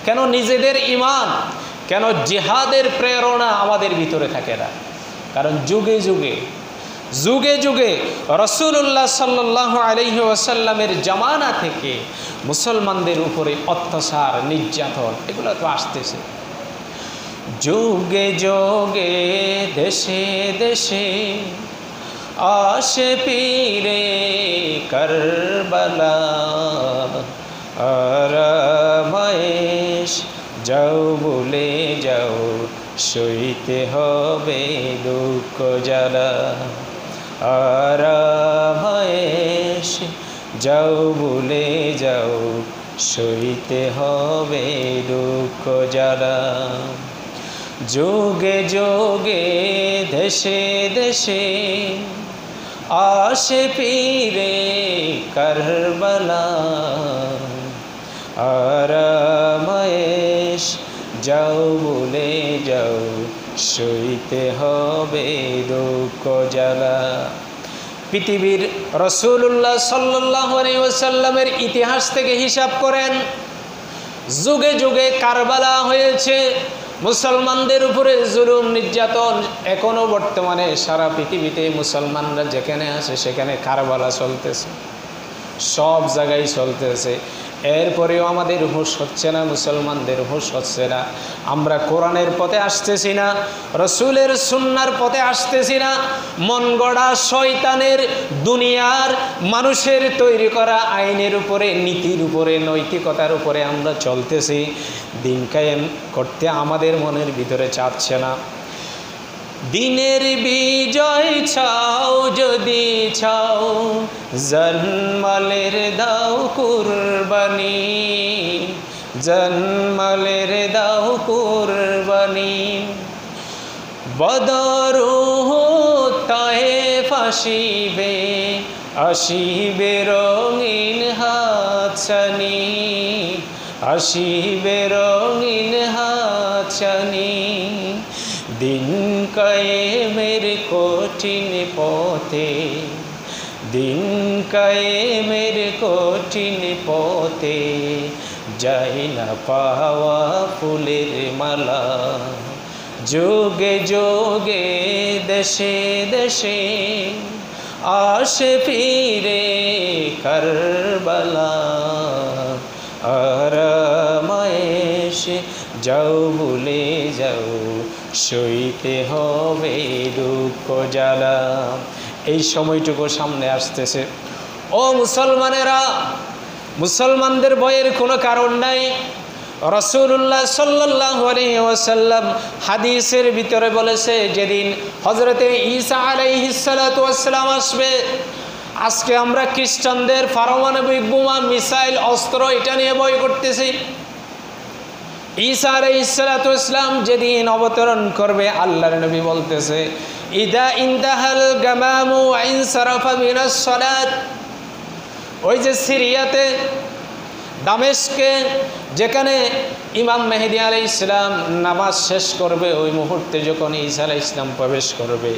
কেন নিজেদের ঈমান, কেন জিহাদের প্রেরণা আমাদের ভিতরে থাকে না? কারণ যুগে যুগে যুগে যুগে রাসূলুল্লাহ সাল্লাল্লাহু আলাইহি ওয়াসাল্লামের জামানা থেকে মুসলমানদের উপরে অত্যাচার, নির্যাতন এগুলো তো আসতেছে। যুগে যুগে দেশে দেশে আসে পীরে কারবালা, আরামায়েশ যাও বলে যাও, সইতে হবে দুঃখ জ্বালা। আরামায়েশ যাও বলে যাও, সইতে হবে দুঃখ জ্বালা। যুগে যুগে দেশে দেশে আসে পীরে কারবালা, আরামায়েশ যাও বলে যাও, সইতে হবে দুঃখ জ্বালা। পৃথিবীর রাসূলুল্লাহ সাল্লাল্লাহু আলাইহি ওয়াসাল্লামের ইতিহাস থেকে হিসাব করেন, যুগে যুগে কারবালা হয়েছে, মুসলমানদের উপরে জুলুম নির্যাতন এখনো বর্তমানে সারা পৃথিবীতে মুসলমানরা যেখানে আছে সেখানে কারবালা চলতেছে, সব জায়গায় চলতেছে। এরপরেও আমাদের হুঁশ হচ্ছে না, মুসলমানদের হুঁশ হচ্ছে না। আমরা কোরআনের পথে আসতেছি না, রসুলের সুন্নাহর পথে আসতেছি না। মন গড়া শয়তানের দুনিয়ার মানুষের তৈরি করা আইনের উপরে, নীতির উপরে, নৈতিকতার উপরে আমরা চলতেছি। দিন কায়েম করতে আমাদের মনের ভিতরে চাচ্ছে না। দিনের বিজয় চাও যদি চাও, জানমালের দাও কুরবানি, জানমালের দাও কুরবানি। বদর উহুদ তায়েফ আসিবে, আসিবে রঙিন হাতছানি, আসিবে রঙিন হাতছানি। দিন কায়েমের কঠিন পথে, দিন কায়েমের কঠিন পথে, যাই না পাওয়া ফুলের মালা। যুগে যুগে দেশে দেশে আসে পীরে কারবালা, আরামায়েশ যাও ভুলে যাও, সইতে হবে দুঃখ জ্বালা। এই সময়টুকু সামনে আসতেছে। ও মুসলমানেরা, মুসলমানদের ভয়ের কোনো কারণ নাই। রাসূলুল্লাহ সাল্লাল্লাহু আলাইহি ওয়াসাল্লাম হাদিসের ভিতরে বলেছে, যেদিন হযরতে ঈসা আলাইহিস সালাতু ওয়াস সালাম আসবে, আজকে আমরা খ্রিস্টানদের পারমাণবিক বোমা, মিসাইল, অস্ত্র এটা নিয়ে ভয় করতেছি। ঈসা আলাইহিস সালাতু ওয়াস সালাম যেদিন অবতরণ করবে, আল্লাহর নবী বলতেছে, ইদা ইনতাহাল গামামু ওয়া ইনসারাফা মিনাস সালাত। ওই যে সিরিয়াতে, দামেস্কে, যেখানে ইমাম মেহেদী আলাইহিস সালাম নামাজ শেষ করবে, ওই মুহূর্তে যখন ঈসা আলাইহিস সালাম প্রবেশ করবে,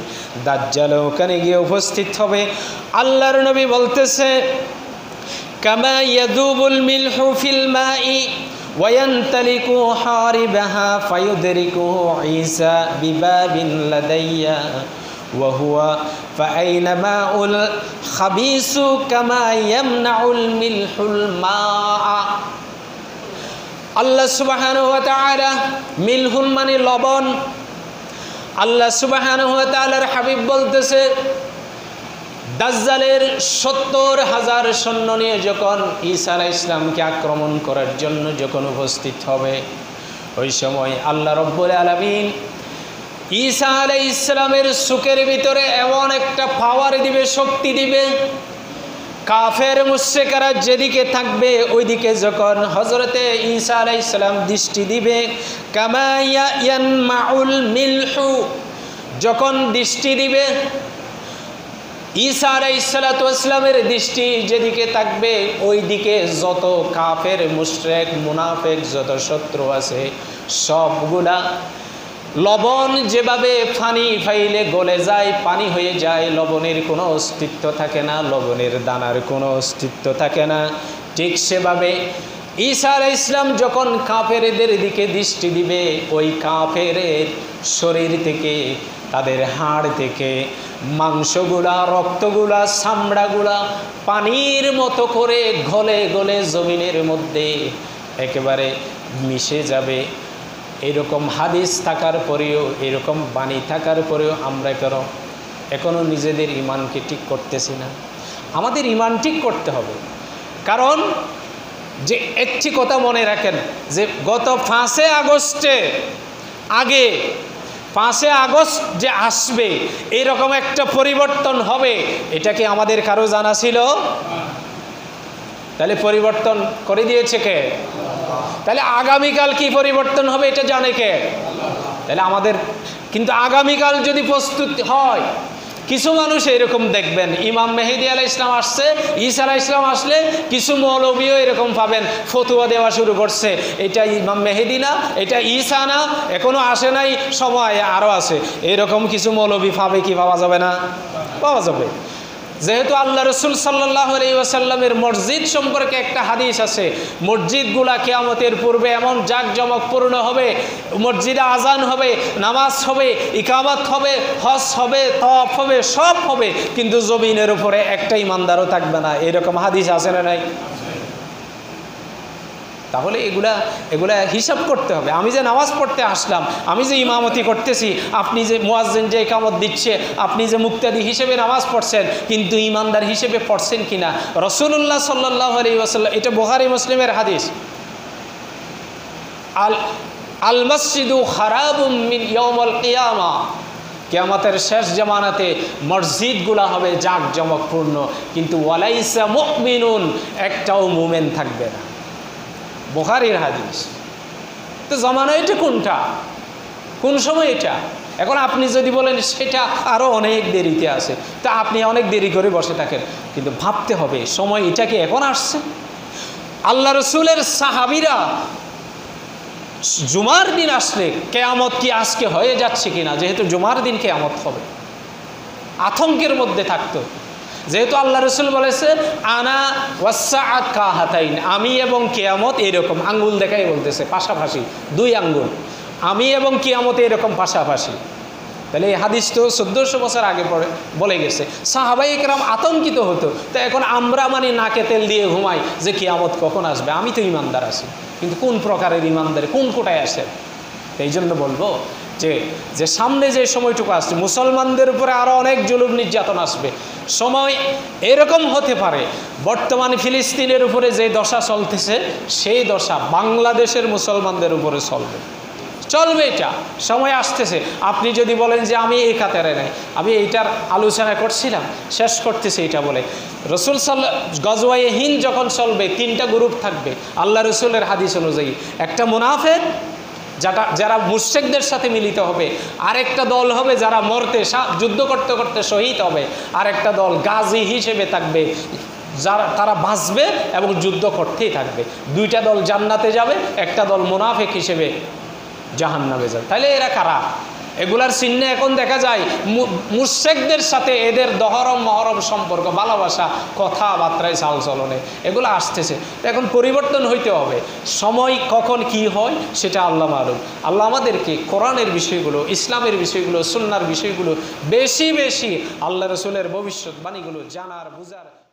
দাজ্জাল ওখানে গিয়ে উপস্থিত হবে। আল্লাহর নবী বলতেছে, কামা ইয়াদুবুল মিলহু ফিল মাই ওয়া ইয়ানতালিকু হারিবাহা ফায়ুদরিকুহু ঈসা বিবাবিন লাদাইয়া ওয়া হুয়া ফাআইনামা উল খাবিসু কামা ইয়ামনাউল মিলহুল মা। আল্লাহ সুবহানাহু ওয়া তাআলা, মিলহুল মানে লবণ। আল্লাহ সুবহানাহু ওয়া তাআলার হাবিব বলতেছে, দাজ্জালের ৭০,০০০ সৈন্য নিয়ে যখন ঈসা আলাইহিস সালামকে আক্রমণ করার জন্য যখন উপস্থিত হবে, ওই সময় আল্লাহ রব্বুল আলামিন ঈসা আলাইহিস সালামের চোখের ভিতরে এমন একটা পাওয়ার দিবে, শক্তি দিবে, কাফের মুশরিকরা যেদিকে থাকবে ওইদিকে যখন হযরতে ঈসা আলাইহিস সালাম দৃষ্টি দিবে, কামা ইয়ানমাউল মিলহু, যখন দৃষ্টি দিবে, ঈসা আলাইহিস সালাতু ওয়াস সালামের দৃষ্টি যেদিকে থাকবে ওইদিকে যত কাফের, মুশরিক, মুনাফিক, যত শত্রু আছে সবগুলা লবণ যেভাবে পানি ফাইলে গলে যায়, পানি হয়ে যায়, লবণের কোনো অস্তিত্ব থাকে না, লবণের দানার কোনো অস্তিত্ব থাকে না, ঠিক সেভাবে ঈসা আলাইহিস সালাম যখন কাফেরদের দিকে দৃষ্টি দিবে, ওই কাফেরের শরীর থেকে, তাদের হাড় থেকে মাংসগুলা, রক্তগুলা, চামড়াগুলা পানির মতো করে গলে গলে জমিনের মধ্যে একেবারে মিশে যাবে। এরকম হাদিস থাকার পরেও, এরকম বাণী থাকার পরেও আমরা এখনও নিজেদের ইমানকে ঠিক করতেছি না। আমাদের ইমান ঠিক করতে হবে। কারণ যে একটি কথা মনে রাখেন, যে গত 5 আগস্টে আগে 5 আগস্ট যে আসবে এরকম একটা পরিবর্তন হবে, এটা কি আমাদের কারো জানা ছিল? তাহলে পরিবর্তন করে দিয়েছে কে? তাহলে আগামীকাল কি পরিবর্তন হবে এটা জানে কে? তাহলে আমাদের কিন্তু আগামীকাল যদি প্রস্তুত হয়, কিছু মানুষ এরকম দেখবেন, ইমাম মেহেদী আলাইহিস সালাম আসছে, ঈসা আলাইহিস সালাম আসলে কিছু মৌলবীও এরকম পাবেন ফতোয়া দেওয়া শুরু করছে, এটা ইমাম মেহেদী না, এটা ঈসা না, এখনো আসে নাই, সময় আরও আছে। এরকম কিছু মৌলবী পাবে কি পাওয়া যাবে না? পাওয়া যাবে। যেহেতু আল্লাহ রসুল সাল্লাল্লাহু আলাইহি ওয়াসাল্লামের মসজিদ সম্পর্কে একটা হাদিস আছে, মসজিদগুলা কিয়ামতের পূর্বে এমন জাঁকজমকপূর্ণ হবে, মসজিদে আজান হবে, নামাজ হবে, ইকামত হবে, হজ হবে, তওয়াফ হবে, সব হবে, কিন্তু জমিনের উপরে একটা ইমানদারও থাকবে না। এরকম হাদিস আছে না নাই? তাহলে এগুলা হিসাব করতে হবে। আমি যে নামাজ পড়তে আসলাম, আমি যে ইমামতি করতেছি, আপনি যে মুয়াজ্জিন যে ইকামত দিচ্ছে, আপনি যে মুক্তাদি হিসেবে নামাজ পড়ছেন, কিন্তু ইমানদার হিসেবে পড়ছেন কিনা? রাসূলুল্লাহ সাল্লাল্লাহু আলাইহি ওয়াসাল্লাম, এটা বুখারী মুসলিমের হাদিস, আল মসজিদু খারাবুম মিন ইয়াউমিল কিয়ামা, কিয়ামতের শেষ জামানাতে মসজিদগুলা হবে জাঁকজমকপূর্ণ, কিন্তু ওয়ালাইসা মুমিনুন, একটাও মুমিন থাকবে না। বুখারীর হাদিস। তো জামানা এটা কোনটা, কোন সময় এটা? এখন আপনি যদি বলেন সেটা আরও অনেক দেরিতে আছে, তা আপনি অনেক দেরি করে বসে থাকেন, কিন্তু ভাবতে হবে সময় এটা কি এখন আসছে? আল্লাহ রসুলের সাহাবীরা জুমার দিন আসলে কিয়ামত কি আজকে হয়ে যাচ্ছে কিনা, যেহেতু জুমার দিন কিয়ামত হবে, আতঙ্কের মধ্যে থাকতো। যেহেতু আল্লাহ রসুল বলেছে আনা ওয়াসসাআত কাহাতাইন, আমি এবং কিয়ামত এরকম, আঙ্গুল দেখাই বলতেছে পাশাপাশি, 2 আঙ্গুল, আমি এবং কিয়ামত এরকম পাশাপাশি। তাহলে এই হাদিস তো 1400 বছর আগে বলে গেছে। সাহাবায়ে কেরাম আতঙ্কিত হতো। তো এখন আমরা মানে নাকে তেল দিয়ে ঘুমাই যে কিয়ামত কখন আসবে, আমি তো ইমানদার আছি, কিন্তু কোন প্রকারের ইমানদার, কোন কোটায় আসে? এই জন্য বলবো যে সামনে যে সময়টুকু আসছে, মুসলমানদের উপরে আরও অনেক জুলুম নির্যাতন আসবে। সময় এরকম হতে পারে বর্তমানে ফিলিস্তিনের উপরে যে দশা চলতেছে, সেই দশা বাংলাদেশের মুসলমানদের উপরে চলবে। এটা সময় আসতেছে। আপনি যদি বলেন যে আমি এই কাতারে নাই, আমি এইটার আলোচনা করছিলাম, শেষ করতেছি এটা বলে, রসুল গজওয়ায়ে হিন্দ যখন চলবে 3টা গ্রুপ থাকবে আল্লাহ রসুলের হাদিস অনুযায়ী। একটা মুনাফিক, যারা মুশরিকদের সাথে মিলিত হবে, আরেকটা দল হবে যারা যুদ্ধ করতে করতে শহীদ হবে, আরেকটা দল গাজী হিসেবে থাকবে, তারা বাঁচবে এবং যুদ্ধ করতেই থাকবে। 2টা দল জান্নাতে যাবে, একটা দল মুনাফিক হিসেবে জাহান্নামে যাবে। তাহলে এরা কারা? এগুলার চিহ্ন এখন দেখা যায় মুশরিকদের সাথে এদের দহরম মহরম সম্পর্ক, ভালোবাসা, কথাবার্তায় চালচলনে, এগুলো আসতেছে। এখন পরিবর্তন হইতে হবে। সময় কখন কি হয় সেটা আল্লাহ মালুম। আল্লাহ আমাদেরকে কোরআনের বিষয়গুলো, ইসলামের বিষয়গুলো, সুন্নাহর বিষয়গুলো বেশি বেশি আল্লাহ রসুলের ভবিষ্যৎবাণীগুলো জানার, বুঝার